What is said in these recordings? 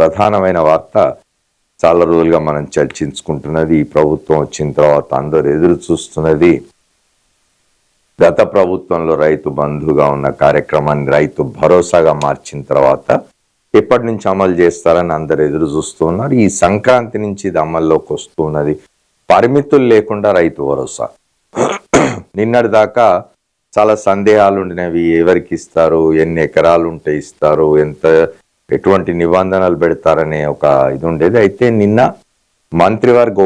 ప్రధానమైన వార్త చాలా రోజులుగా మనం చర్చించుకుంటున్నది. ఈ ప్రభుత్వం వచ్చిన తర్వాత అందరూ ఎదురు చూస్తున్నది. గత ప్రభుత్వంలో రైతు బంధుగా ఉన్న కార్యక్రమాన్ని రైతు భరోసాగా మార్చిన తర్వాత ఎప్పటి నుంచి అమలు చేస్తారని అందరు ఎదురు చూస్తూ ఉన్నారు. ఈ సంక్రాంతి నుంచి ఇది అమల్లోకి వస్తున్నది. పరిమితులు లేకుండా రైతు భరోసా. నిన్నటి దాకా చాలా సందేహాలు ఉండినవి. ఎవరికి ఇస్తారు, ఎన్ని ఎకరాలు ఉంటే ఇస్తారు, ఎటువంటి నిబంధనలు పెడతారనే ఒక ఇది ఉండేది. అయితే నిన్న మంత్రివర్గ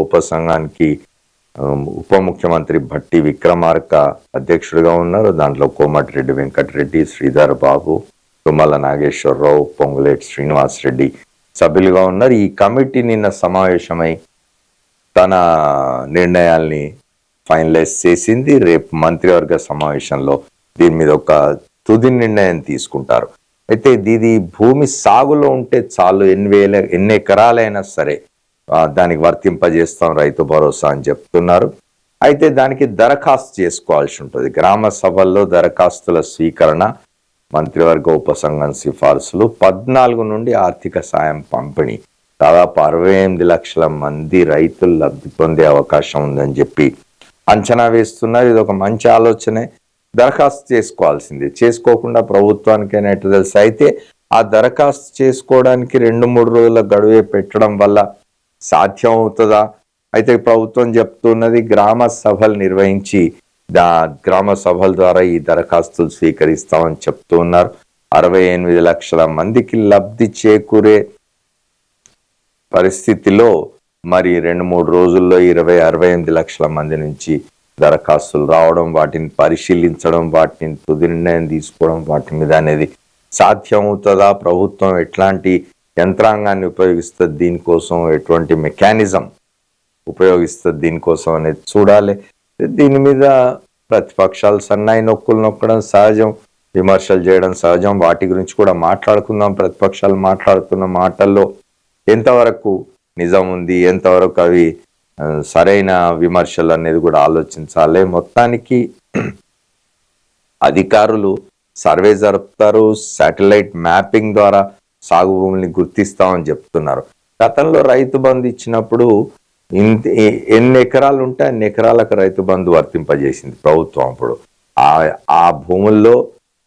ఉపసంఘానికి ఉప ముఖ్యమంత్రి భట్టి విక్రమార్క అధ్యక్షుడిగా ఉన్నారు. దాంట్లో కోమటిరెడ్డి వెంకటరెడ్డి, శ్రీధర్ బాబు, తుమ్మల నాగేశ్వరరావు, పొంగులేటి శ్రీనివాస్ రెడ్డి సభ్యులుగా ఉన్నారు. ఈ కమిటీ నిన్న సమావేశమై తన నిర్ణయాల్ని ఫైనలైజ్ చేసింది. రేపు మంత్రివర్గ సమావేశంలో దీని మీద ఒక తుది నిర్ణయం తీసుకుంటారు. అయితే ఇది భూమి సాగులో ఉంటే చాలు, ఎన్ని ఎకరాలైనా సరే దానికి వర్తింపజేస్తాం రైతు భరోసా అని చెప్తున్నారు. అయితే దానికి దరఖాస్తు చేసుకోవాల్సి ఉంటుంది. గ్రామ సభల్లో దరఖాస్తుల స్వీకరణ, మంత్రివర్గ ఉపసంఘం సిఫార్సులు, 14 నుండి ఆర్థిక సాయం పంపిణీ. దాదాపు 68 లక్షల మంది రైతులు లబ్ధి పొందే అవకాశం ఉందని చెప్పి అంచనా వేస్తున్నారు. ఇది ఒక మంచి ఆలోచనే. దరఖాస్తు చేసుకోవాల్సిందే, చేసుకోకుండా ప్రభుత్వానికైనా ఎటు తెలుసు. అయితే ఆ దరఖాస్తు చేసుకోవడానికి 2-3 రోజుల గడువే పెట్టడం వల్ల సాధ్యం అవుతుందా? అయితే ప్రభుత్వం చెప్తున్నది గ్రామ సభలు నిర్వహించి గ్రామ సభల ద్వారా ఈ దరఖాస్తులు స్వీకరిస్తామని చెప్తూ ఉన్నారు. 68 లక్షల మందికి లబ్ధి చేకూరే పరిస్థితిలో మరి 2-3 రోజుల్లో 68 లక్షల మంది నుంచి దరఖాస్తులు రావడం, వాటిని పరిశీలించడం, వాటిని తుది నిర్ణయం తీసుకోవడం, వాటి మీద అనేది సాధ్యం అవుతుందా? ప్రభుత్వం ఎట్లాంటి యంత్రాంగాన్ని ఉపయోగిస్తుంది దీనికోసం, ఎటువంటి మెకానిజం ఉపయోగిస్తుంది దీనికోసం అనేది చూడాలి. దీని మీద ప్రతిపక్షాలు సన్నాయి నొక్కులు నొక్కడం సహజం, విమర్శలు చేయడం సహజం. వాటి గురించి కూడా మాట్లాడుకుందాం. ప్రతిపక్షాలు మాట్లాడుతున్న మాటల్లో ఎంతవరకు నిజం ఉంది, ఎంతవరకు అవి సరైన విమర్శలు అనేది కూడా ఆలోచించాలి. మొత్తానికి అధికారులు సర్వే జరుపుతారు, శాటిలైట్ మ్యాపింగ్ ద్వారా సాగు భూముల్ని గుర్తిస్తామని చెప్తున్నారు. గతంలో రైతు బంధు ఇచ్చినప్పుడు ఎన్ని ఎకరాలు ఉంటే అన్ని ఎకరాలకు రైతు బంధు వర్తింపజేసింది ప్రభుత్వం. అప్పుడు ఆ భూముల్లో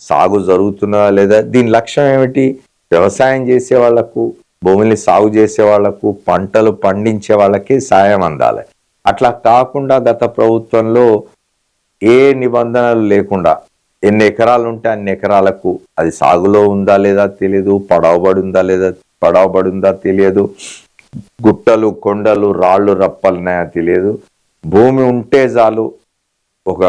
సాగు జరుగుతున్నా లేదా, దీని లక్ష్యం ఏమిటి? వ్యవసాయం చేసే వాళ్లకు, భూమిని సాగు చేసే వాళ్లకు, పంటలు పండించే వాళ్ళకి సాయం అందాలి. అట్లా కాకుండా గత ప్రభుత్వంలో ఏ నిబంధనలు లేకుండా ఎన్ని ఎకరాలు ఉంటే అన్ని ఎకరాలకు అది సాగులో ఉందా లేదా తెలియదు, పడవబడిందా తెలియదు, గుట్టలు కొండలు రాళ్ళు రప్పలున్నాయా తెలియదు. భూమి ఉంటే చాలు. ఒక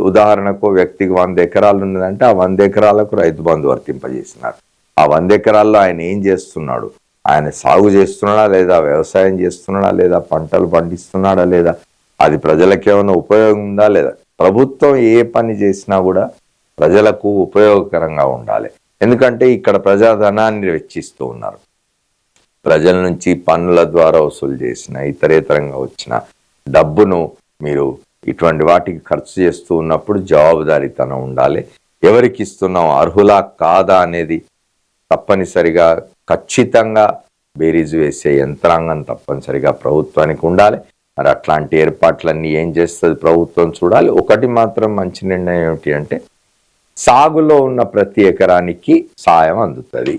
ఉదాహరణకు వ్యక్తికి 100 ఎకరాలు ఉన్నదంటే ఆ 100 ఎకరాలకు రైతు బంధు వర్తింపజేసినారు. ఆ 100 ఎకరాల్లో ఆయన ఏం చేస్తున్నాడు? ఆయన సాగు చేస్తున్నాడా లేదా, వ్యవసాయం చేస్తున్నాడా లేదా, పంటలు పండిస్తున్నాడా లేదా, అది ప్రజలకు ఏమైనా ఉపయోగం ఉందా లేదా? ప్రభుత్వం ఏ పని చేసినా కూడా ప్రజలకు ఉపయోగకరంగా ఉండాలి. ఎందుకంటే ఇక్కడ ప్రజాధనాన్ని వెచ్చిస్తూ ఉన్నారు. ప్రజల నుంచి పన్నుల ద్వారా వసూలు చేసిన ఇతరేతరంగా వచ్చిన డబ్బును మీరు ఇటువంటి వాటికి ఖర్చు చేస్తూ ఉన్నప్పుడు జవాబుదారీతనం ఉండాలి. ఎవరికి ఇస్తున్నాం, అర్హులా కాదా అనేది తప్పనిసరిగా ఖచ్చితంగా బేరీజు వేసే యంత్రాంగం తప్పనిసరిగా ప్రభుత్వానికి ఉండాలి. మరి అట్లాంటి ఏర్పాట్లన్నీ ఏం చేస్తుంది ప్రభుత్వం చూడాలి. ఒకటి మాత్రం మంచి నిర్ణయం ఏమిటి అంటే, సాగులో ఉన్న ప్రతి ఎకరానికి సాయం అందుతుంది.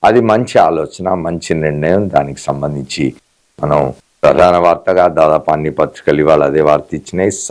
అది మంచి ఆలోచన, మంచి నిర్ణయం. దానికి సంబంధించి మనం ప్రధాన వార్తగా దాదాపు అన్ని పత్రికలు ఇవాళ అదే వార్త ఇచ్చినాయి.